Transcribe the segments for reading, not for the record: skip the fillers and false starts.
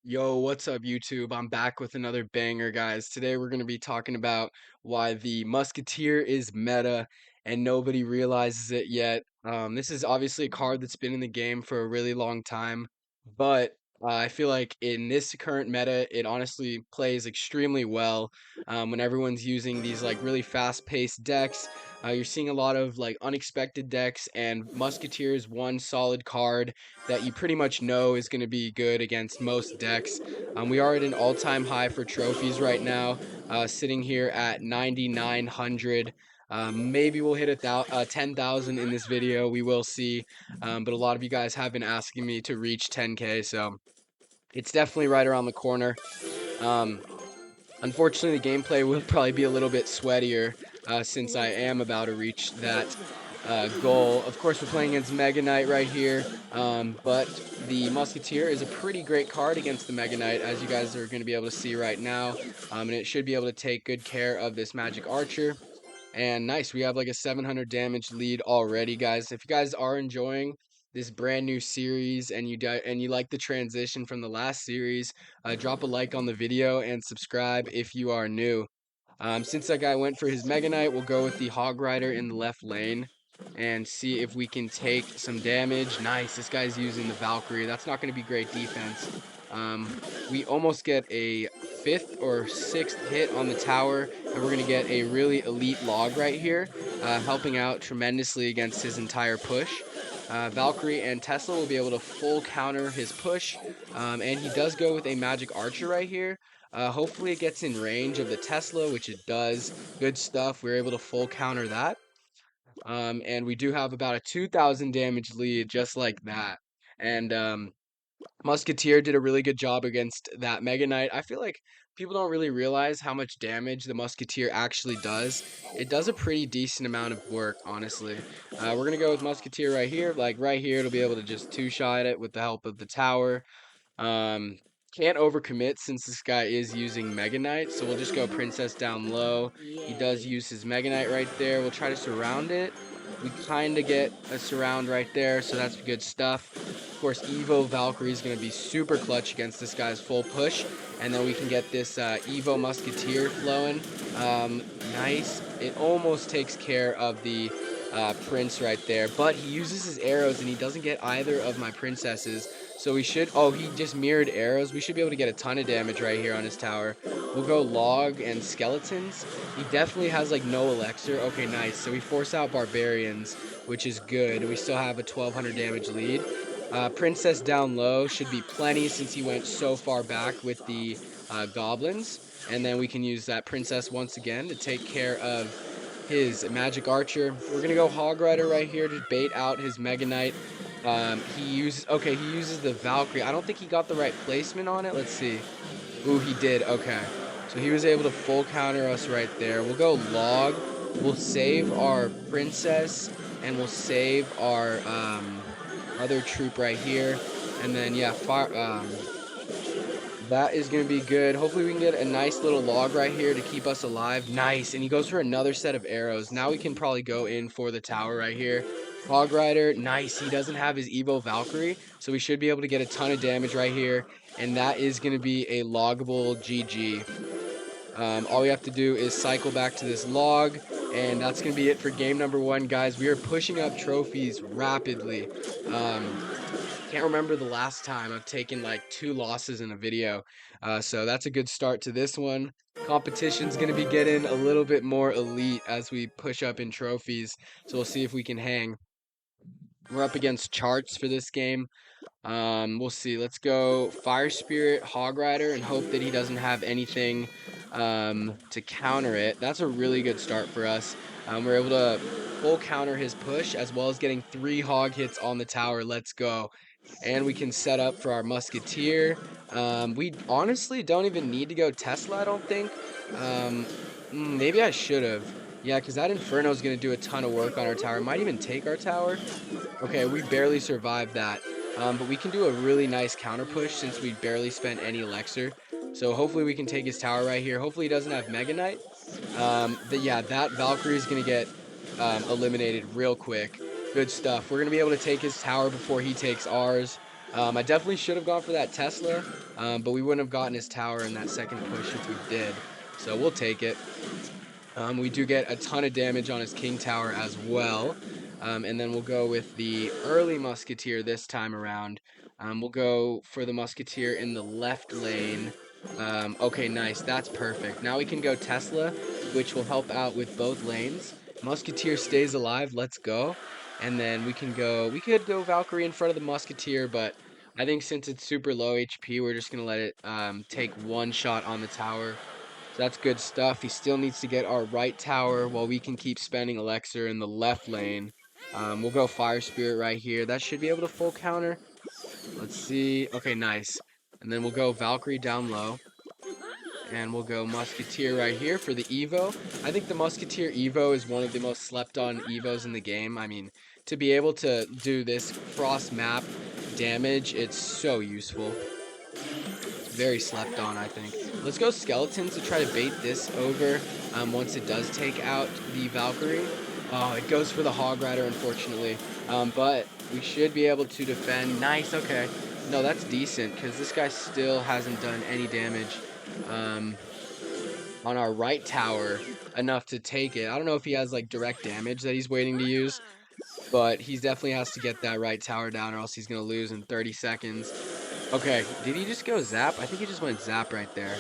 Yo, what's up, YouTube? I'm back with another banger, guys. Today we're going to be talking about why the Musketeer is meta and nobody realizes it yet. This is obviously a card that's been in the game for a really long time, but I feel like in this current meta, it honestly plays extremely well when everyone's using these like really fast-paced decks. You're seeing a lot of like unexpected decks, and Musketeer is one solid card that you pretty much know is going to be good against most decks. We are at an all-time high for trophies right now, sitting here at 9,900. Maybe we'll hit 10,000 in this video. We will see. But a lot of you guys have been asking me to reach 10K, so it's definitely right around the corner. Um, Unfortunately, the gameplay will probably be a little bit sweatier since I am about to reach that goal. Of course, we're playing against Mega Knight right here, but the Musketeer is a pretty great card against the Mega Knight, as you guys are going to be able to see right now, and it should be able to take good care of this Magic Archer. And nice, we have like a 700 damage lead already, guys. If you guys are enjoying this brand new series and you like the transition from the last series, drop a like on the video and subscribe if you are new. Since that guy went for his Mega Knight, we'll go with the Hog Rider in the left lane and see if we can take some damage. Nice, this guy's using the Valkyrie. That's not going to be great defense. We almost get a fifth or sixth hit on the tower, and we're going to get a really elite log right here, helping out tremendously against his entire push. Valkyrie and Tesla will be able to full counter his push, and he does go with a magic archer right here. Hopefully it gets in range of the Tesla, which it does. Good stuff. We are able to full counter that. And we do have about a 2,000 damage lead just like that. And Musketeer did a really good job against that Mega Knight. I feel like people don't really realize how much damage the Musketeer actually does. It does a pretty decent amount of work, honestly. We're going to go with Musketeer right here. Like right here, it'll be able to just two-shot it with the help of the tower. Um, can't overcommit since this guy is using Mega Knight, so we'll just go Princess down low. He does use his Mega Knight right there. We'll try to surround it. We kind of get a surround right there, so that's good stuff. Of course, Evo Valkyrie is going to be super clutch against this guy's full push, and then we can get this Evo Musketeer flowing. Um, nice. It almost takes care of the Prince right there, but he uses his arrows, and he doesn't get either of my princesses. So we should, oh, he just mirrored arrows. We should be able to get a ton of damage right here on his tower. We'll go log and skeletons. He definitely has like no elixir. Okay, nice. So we force out barbarians, which is good. We still have a 1,200 damage lead. Princess down low should be plenty since he went so far back with the goblins. And then we can use that princess once again to take care of his magic archer. We're gonna go hog rider right here to bait out his mega knight. He uses the Valkyrie. I don't think he got the right placement on it. Let's see. Ooh, he did. Okay. So he was able to full counter us right there. We'll go log. We'll save our princess, and we'll save our other troop right here. And then yeah, fire. That is going to be good. Hopefully we can get a nice little log right here to keep us alive. Nice. And he goes for another set of arrows. Now we can probably go in for the tower right here. Hog Rider, nice. He doesn't have his Evo Valkyrie, so we should be able to get a ton of damage right here. And that is going to be a loggable GG. All we have to do is cycle back to this log, and that's going to be it for game number one, guys. We are pushing up trophies rapidly. Can't remember the last time I've taken like 2 losses in a video, so that's a good start to this one. Competition's going to be getting a little bit more elite as we push up in trophies, so we'll see if we can hang. We're up against charts for this game. We'll see. Let's go Fire Spirit, Hog Rider, and hope that he doesn't have anything to counter it. That's a really good start for us. We're able to full counter his push as well as getting 3 hog hits on the tower. Let's go. And we can set up for our Musketeer. We honestly don't even need to go Tesla, I don't think. Maybe I should have. Yeah, because that Inferno is going to do a ton of work on our tower. Might even take our tower. Okay, we barely survived that. But we can do a really nice counter push since we barely spent any elixir. So hopefully we can take his tower right here. Hopefully he doesn't have Mega Knight. Yeah, that Valkyrie is going to get eliminated real quick. Good stuff. We're going to be able to take his tower before he takes ours. I definitely should have gone for that Tesla, but we wouldn't have gotten his tower in that second push if we did. So we'll take it. We do get a ton of damage on his King Tower as well. And then we'll go with the early Musketeer this time around. We'll go for the Musketeer in the left lane. Okay, nice. That's perfect. Now we can go Tesla, which will help out with both lanes. Musketeer stays alive. Let's go. And then we could go Valkyrie in front of the Musketeer, but I think since it's super low HP, we're just going to let it take one shot on the tower. So that's good stuff. He still needs to get our right tower while we can keep spending Elixir in the left lane. We'll go Fire Spirit right here. That should be able to full counter. Let's see. Okay, nice. And then we'll go Valkyrie down low. And we'll go Musketeer right here for the Evo. I think the Musketeer Evo is one of the most slept on Evos in the game. I mean, to be able to do this cross map damage, it's so useful. It's very slept on, I think. Let's go Skeletons to try to bait this over once it does take out the Valkyrie. Oh, it goes for the Hog Rider, unfortunately. But we should be able to defend. Nice, okay. No, that's decent, because this guy still hasn't done any damage um, on our right tower enough to take it. I don't know if he has, like, direct damage that he's waiting to use, but he definitely has to get that right tower down, or else he's going to lose in 30 seconds. Okay, did he just go zap? I think he just went zap right there.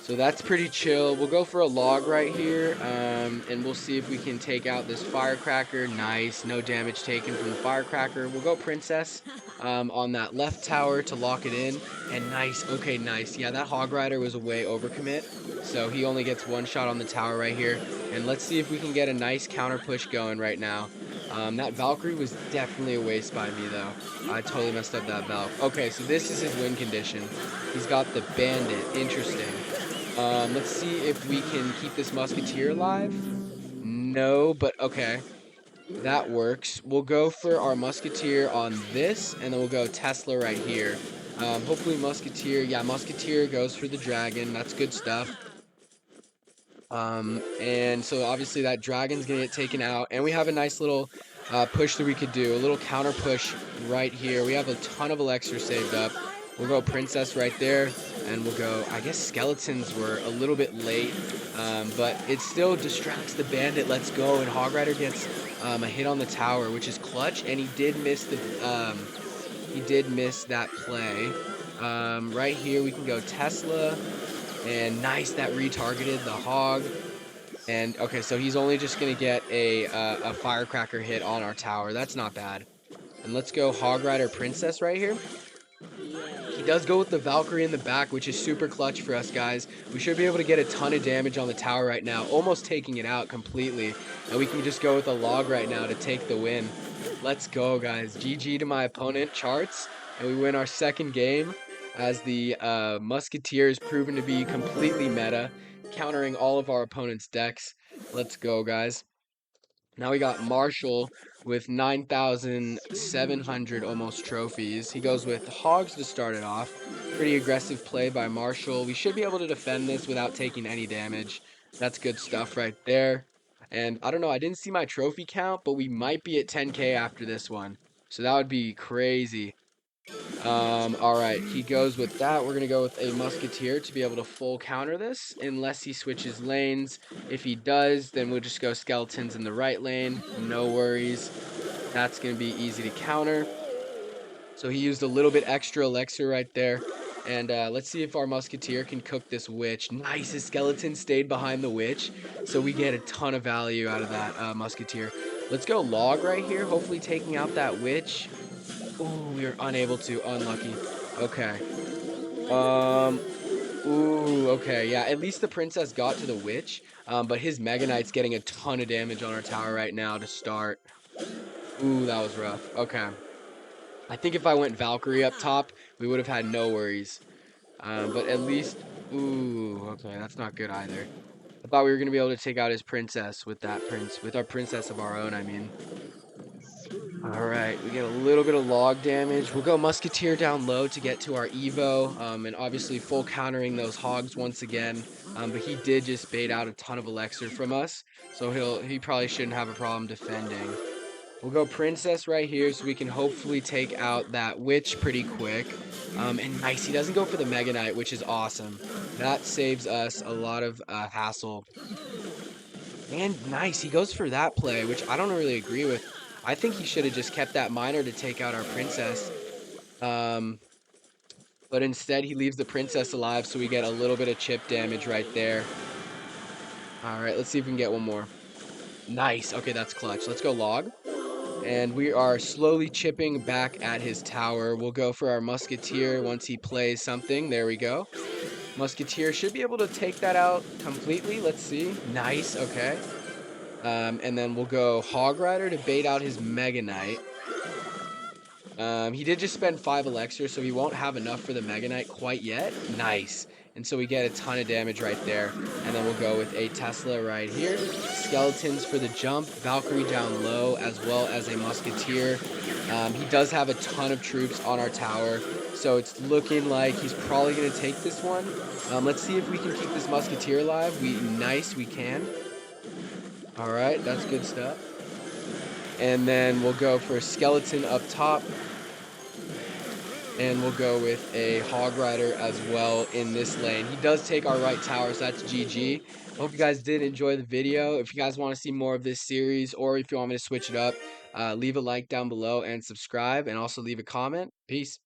So that's pretty chill. We'll go for a log right here, and we'll see if we can take out this firecracker. Nice, no damage taken from the firecracker. We'll go princess on that left tower to lock it in, and nice. Okay, nice. Yeah, that hog rider was a way overcommit, so he only gets one shot on the tower right here. And let's see if we can get a nice counter push going right now. That Valkyrie was definitely a waste by me though. I totally messed up that Valk. Okay, so this is his win condition. He's got the bandit. Interesting. Let's see if we can keep this musketeer alive. No, but okay. That works. We'll go for our musketeer on this, and then we'll go Tesla right here. Hopefully musketeer. Yeah, musketeer goes for the dragon. That's good stuff. And so obviously that dragon's gonna get taken out, and we have a nice little push that we could do, a little counter push right here. We have a ton of elixir saved up. We'll go princess right there, and we'll go, I guess skeletons were a little bit late, but it still distracts the bandit. Let's go, and Hog Rider gets a hit on the tower, which is clutch, and he did miss that play. Right here we can go Tesla. And nice, that retargeted the hog. And okay, so he's only just gonna get a firecracker hit on our tower. That's not bad. And let's go Hog Rider Princess right here. He does go with the Valkyrie in the back, which is super clutch for us, guys. We should be able to get a ton of damage on the tower right now, almost taking it out completely. And we can just go with a log right now to take the win. Let's go, guys. GG to my opponent, Charts. And we win our second game as the Musketeer is proven to be completely meta, countering all of our opponent's decks. Let's go, guys. Now we got Marshall with 9,700 almost trophies. He goes with Hogs to start it off. Pretty aggressive play by Marshall. We should be able to defend this without taking any damage. That's good stuff right there. And I don't know, I didn't see my trophy count, but we might be at 10K after this one. So that would be crazy. All right, he goes with that. We're gonna go with a musketeer to be able to full counter this, unless he switches lanes. If he does, then we'll just go skeletons in the right lane. No worries. That's gonna be easy to counter. So he used a little bit extra elixir right there. And let's see if our musketeer can cook this witch. Nice, his skeleton stayed behind the witch, so we get a ton of value out of that musketeer. Let's go log right here, hopefully taking out that witch. Ooh, we were unable to. Unlucky. Okay. Um. Ooh. Okay. Yeah. At least the princess got to the witch. But his Mega Knight's getting a ton of damage on our tower right now to start. Ooh, that was rough. Okay. I think if I went Valkyrie up top, we would have had no worries. But at least. Ooh. Okay. That's not good either. I thought we were gonna be able to take out his princess with with our princess of our own. I mean. Alright, we get a little bit of log damage. We'll go Musketeer down low to get to our Evo, and obviously full countering those hogs once again. But he did just bait out a ton of elixir from us, so he probably shouldn't have a problem defending. We'll go princess right here so we can hopefully take out that witch pretty quick. And nice, he doesn't go for the Mega Knight, which is awesome. That saves us a lot of hassle. And nice, he goes for that play, which I don't really agree with. I think he should have just kept that miner to take out our princess. Um, but instead he leaves the princess alive, so we get a little bit of chip damage right there. All right, let's see if we can get one more. Nice. Okay, that's clutch. Let's go log. And we are slowly chipping back at his tower. We'll go for our Musketeer once he plays something. There we go. Musketeer should be able to take that out completely. Let's see. Nice. Okay. And then we'll go Hog Rider to bait out his Mega Knight. He did just spend 5 elixir, so he won't have enough for the Mega Knight quite yet. Nice. And so we get a ton of damage right there. And then we'll go with a Tesla right here. Skeletons for the jump. Valkyrie down low, as well as a Musketeer. He does have a ton of troops on our tower. So it's looking like he's probably going to take this one. Let's see if we can keep this Musketeer alive. Nice, we can. All right, that's good stuff. And then we'll go for a skeleton up top. And we'll go with a Hog Rider as well in this lane. He does take our right tower, so that's GG. Hope you guys did enjoy the video. If you guys want to see more of this series, or if you want me to switch it up, leave a like down below and subscribe, and also leave a comment. Peace.